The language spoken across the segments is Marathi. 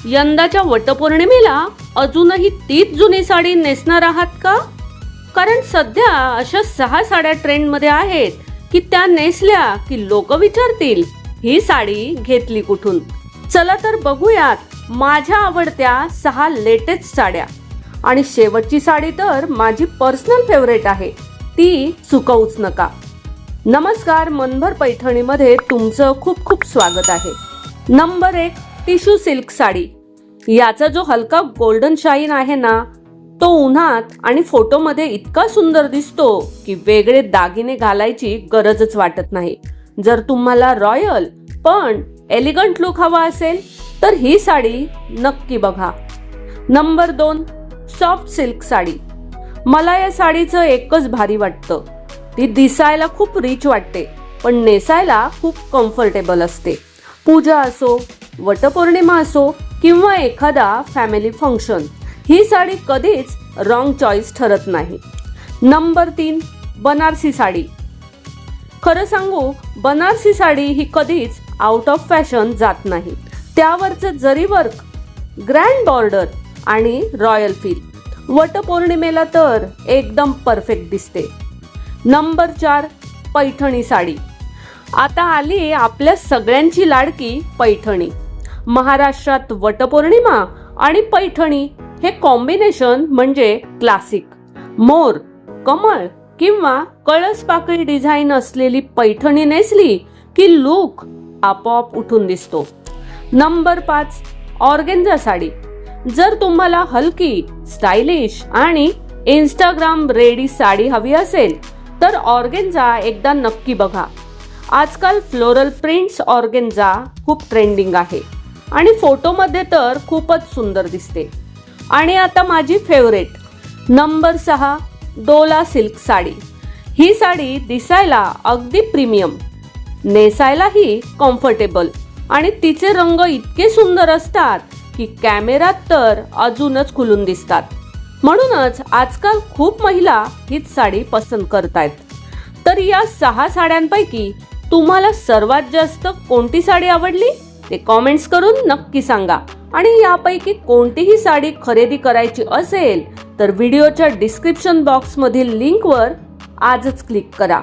यंदाच्या वटपौर्णिमेला अजूनही तीच जुनी साडी नेसणार आहात का? कारण सध्या अशा 6 साड्या ट्रेंडमध्ये आहेत की त्या नेसल्या की लोक विचारतील ही साडी घेतली कुठून. चला तर बघूयात माझ्या आवडत्या 6 लेटेस्ट साड्या. आणि शेवटची साडी तर माझी पर्सनल फेवरेट आहे, ती चुकवूच नका. नमस्कार, मनभर पैठणीमध्ये तुमचं खूप खूप स्वागत आहे. Number 1, tissue silk sari. याचा जो हलका गोल्डन शाईन आहे ना, तो उन्हात आणि फोटोमध्ये इतका सुंदर दिसतो की वेगळे दागिने घालायची गरजच वाटत नाही. जर तुम्हाला रॉयल पण एलिगंट लुक हवा असेल तर ही साडी नक्की बघा. Number 2, soft silk sari. मला या साडीचं एकच भारी वाटतं, ती दिसायला खूप रिच वाटते पण नेसायला खूप कम्फर्टेबल असते. पूजा असो, वटपौर्णिमा असो किंवा एखादा फॅमिली फंक्शन, ही साडी कधीच रॉंग चॉईस ठरत नाही. नंबर 3, बनारसी साडी. खरं सांगू, बनारसी साडी ही कधीच आउट ऑफ फॅशन जात नाही. त्यावरचं जरी वर्क, ग्रँड बॉर्डर आणि रॉयल फील वटपौर्णिमेला तर एकदम परफेक्ट दिसते. नंबर 4, पैठणी साडी. आता आली आपल्या सगळ्यांची लाडकी पैठणी. महाराष्ट्रात वटपौर्णिमा आणि पैठणी हे कॉम्बिनेशन म्हणजे क्लासिक. मोर, कमळ किंवा कळस पाकळी डिझाईन असलेली पैठणी नेसली की लुक आपोआप उठून दिसतो. Number 5, organza sari. जर तुम्हाला हलकी, स्टायलिश आणि इंस्टाग्राम रेडी साडी हवी असेल तर ऑर्गेन्झा एकदा नक्की बघा. आजकाल फ्लोरल प्रिंट्स ऑर्गेन्झा खूप ट्रेंडिंग आहे आणि फोटोमध्ये तर खूपच सुंदर दिसते. आणि आता माझी favourite number 6, Dola silk sari. ही साडी दिसायला अगदी प्रीमियम, नेसायलाही कम्फर्टेबल आणि तिचे रंग इतके सुंदर असतात की कॅमेऱ्यात तर अजूनच खुलून दिसतात. म्हणूनच आजकाल खूप महिला हीच साडी पसंत करतायत. तर या 6 साड्यांपैकी तुम्हाला सर्वात जास्त कोणती साडी आवडली ते कॉमेंट्स करून नक्की सांगा. आणि यापैकी कोणतीही साडी खरेदी करायची असेल तर व्हिडिओच्या डिस्क्रिप्शन बॉक्स मधील लिंकवर आजच क्लिक करा.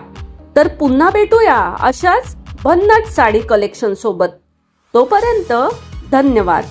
तर पुन्हा भेटूया अशाच भन्नाट साडी कलेक्शन सोबत. तोपर्यंत धन्यवाद.